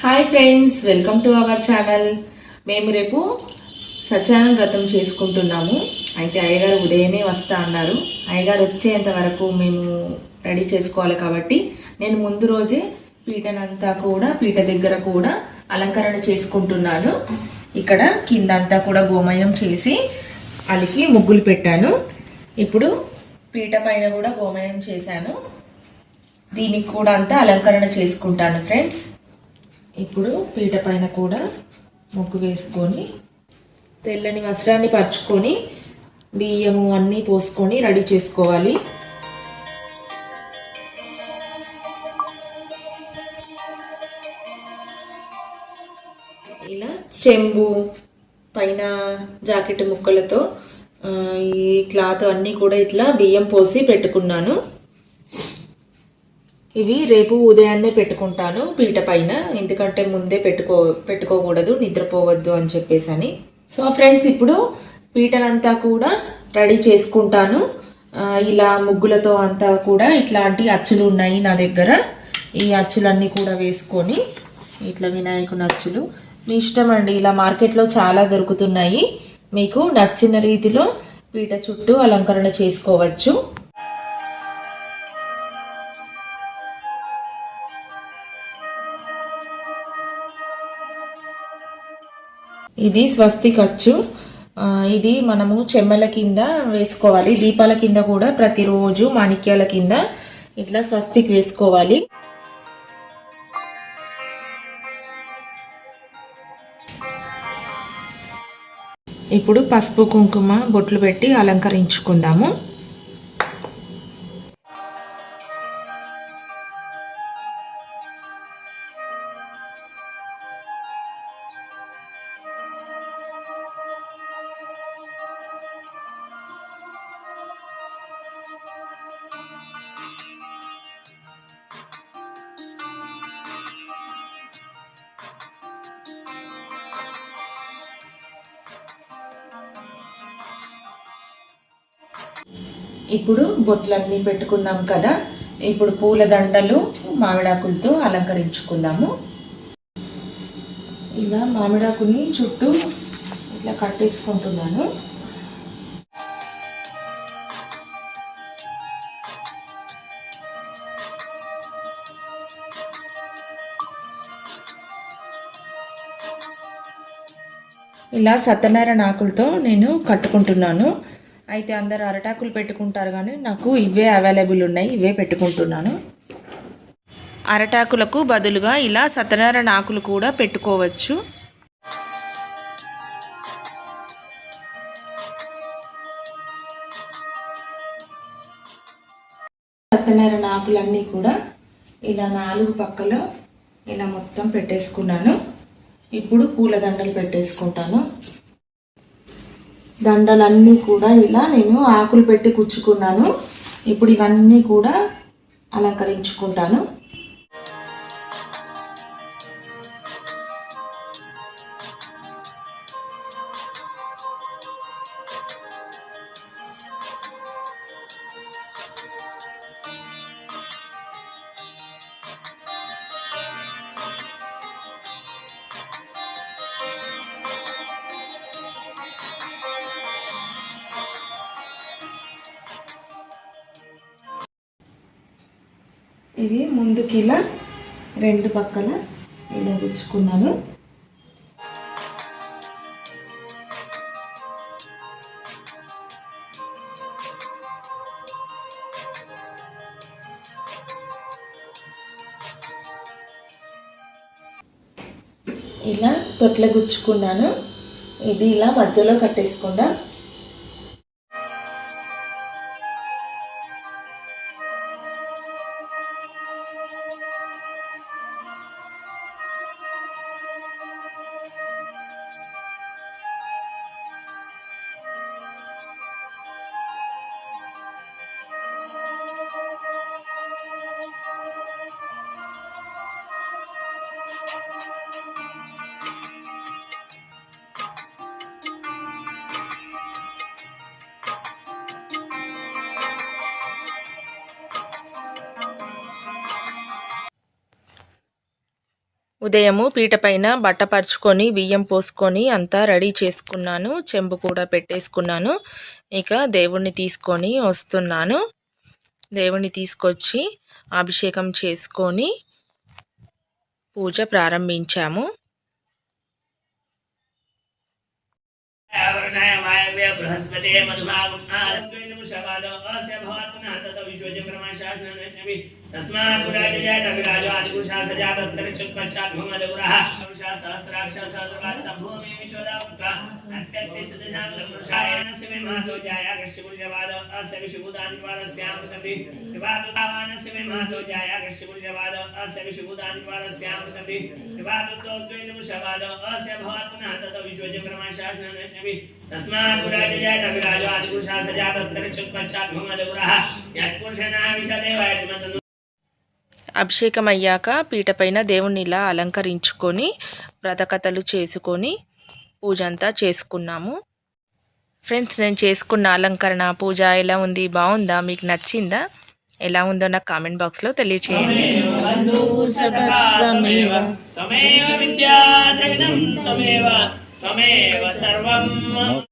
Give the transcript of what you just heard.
Hi friends, welcome to our channel. మేము రేపు సత్యనారాయణ వ్రతం చేసుకుంటున్నాము. అయితే అయ్యగారు ఉదయమే వస్తా అన్నారు. అయ్యగారు వచ్చేంత వరకు మేము రెడీ చేసుకోవాలి కాబట్టి నేను ముందు రోజే పీట దగ్గర కూడా అలంకరణ చేసుకుంటున్నాను. ఇక్కడ కింద అంతా కూడా గోమయం చేసి అలికి ముగ్గులు పెట్టాను. ఇప్పుడు పీట పైన కూడా గోమయం చేశాను. దీనికి కూడా అంతా అలంకరణ చేసుకుంటాను ఫ్రెండ్స్. ఇప్పుడు పీట పైన కూడా ముగ్గు వేసుకొని తెల్లని వస్త్రాన్ని పరుచుకొని బియ్యము అన్నీ పోసుకొని రెడీ చేసుకోవాలి. ఇలా చెంబు పైన జాకెట్ ముక్కలతో ఈ క్లాత్ అన్నీ కూడా ఇట్లా బియ్యం పోసి పెట్టుకున్నాను. ఇవి రేపు ఉదయాన్నే పెట్టుకుంటాను పీట పైన, ఎందుకంటే ముందే పెట్టుకోకూడదు, నిద్రపోవద్దు అని చెప్పేసి. సో ఫ్రెండ్స్, ఇప్పుడు పీటనంతా కూడా రెడీ చేసుకుంటాను. ఇలా ముగ్గులతో అంతా కూడా ఇట్లాంటి అచ్చులు ఉన్నాయి నా దగ్గర. ఈ అచ్చులన్నీ కూడా వేసుకొని ఇట్లా వినాయకుని అచ్చులు మీ ఇష్టం అండి. ఇలా మార్కెట్లో చాలా దొరుకుతున్నాయి. మీకు నచ్చిన రీతిలో పీట చుట్టూ అలంకరణ చేసుకోవచ్చు. ఇది స్వస్తిక్ అచ్చు. ఇది మనము చెమ్మల కింద వేసుకోవాలి. దీపాల కింద కూడా ప్రతిరోజు మాణిక్యాల కింద ఇట్లా స్వస్తిక్ వేసుకోవాలి. ఇప్పుడు పసుపు కుంకుమ బొట్లు పెట్టి అలంకరించుకుందాము. ఇప్పుడు బొట్లన్నీ పెట్టుకున్నాం కదా, ఇప్పుడు పూల దండలు మామిడాకులతో అలంకరించుకుందాము. ఇలా మామిడాకుని చుట్టూ ఇట్లా కట్టేసుకుంటున్నాను. ఇలా సత్యనారాయణ ఆకులతో నేను కట్టుకుంటున్నాను. అయితే అందరు అరటాకులు పెట్టుకుంటారు, కానీ నాకు ఇవే అవైలబుల్ ఉన్నాయి, ఇవే పెట్టుకుంటున్నాను. అరటాకులకు బదులుగా ఇలా సత్యనారాయణ ఆకులు కూడా పెట్టుకోవచ్చు. సత్యనారాయణ ఆకులన్నీ కూడా ఇలా 4 పక్కలో ఇలా మొత్తం పెట్టేసుకున్నాను. ఇప్పుడు పూల దండలు పెట్టేసుకుంటాను. దండలన్నీ కూడా ఇలా నేను ఆకులు పెట్టి కుచ్చుకున్నాను. ఇప్పుడు ఇవన్నీ కూడా అలంకరించుకుంటాను. ఇవి ముందుకి ఇలా 2 పక్కల ఇలా గుచ్చుకున్నాను. ఇలా తొట్ల గుచ్చుకున్నాను. ఇది ఇలా మధ్యలో కట్టేసుకుందాం. ఉదయము పీట పైన బట్ట పరుచుకొని బియ్యం పోసుకొని అంతా రెడీ చేసుకున్నాను. చెంబు కూడా పెట్టేసుకున్నాను. ఇక దేవుణ్ణి తీసుకొని వస్తున్నాను. దేవుణ్ణి తీసుకొచ్చి అభిషేకం చేసుకొని పూజ ప్రారంభించాము. बृहस्पति मधुभागुषवादो अस्य भवत्पुनः ततो विश्वजक्रमशासननबि तस्मात् पुराजयातविराजो आदिपुरुषासजातत्तरक्षुत्पश्चात् भूमलपुरः पुरुषासहस्राक्षसहस्रात् सम्भूमि विश्वदापुत्र अत्यत्तिष्ठदशान्तपुरुषायनस्य मे महतो जायाकश्यपुरुषवादो अस्य विशुभूतानिवारस्यामृतपि विवादुतावानस्य मे महतो जायाकश्यपुरुषवादो अस्य विशुभूतानिवारस्यामृतपि विवादुतोद्वैतपुरुषवादो अस्य भवत्पुनः ततो विश्वजक्रमशासननबि तस्मात् पुराजयातविराजो आदिपुरुषासजातत्तरक्षुत्पश्चात् भूमलपुरः यत्पुरुषना विशदेवायतिमतनु. అభిషేకం అయ్యాక పీటపైన దేవుణ్ణి ఇలా అలంకరించుకొని వ్రతకథలు చేసుకొని పూజ అంతా చేసుకున్నాము. ఫ్రెండ్స్, నేను చేసుకున్న అలంకరణ పూజ ఎలా ఉంది? బాగుందా? మీకు నచ్చిందా? ఎలా ఉందో నాకు కామెంట్ బాక్స్లో తెలియచేయండి. त्वमेव विद्या जगतं त्वमेव त्वमेव सर्वम्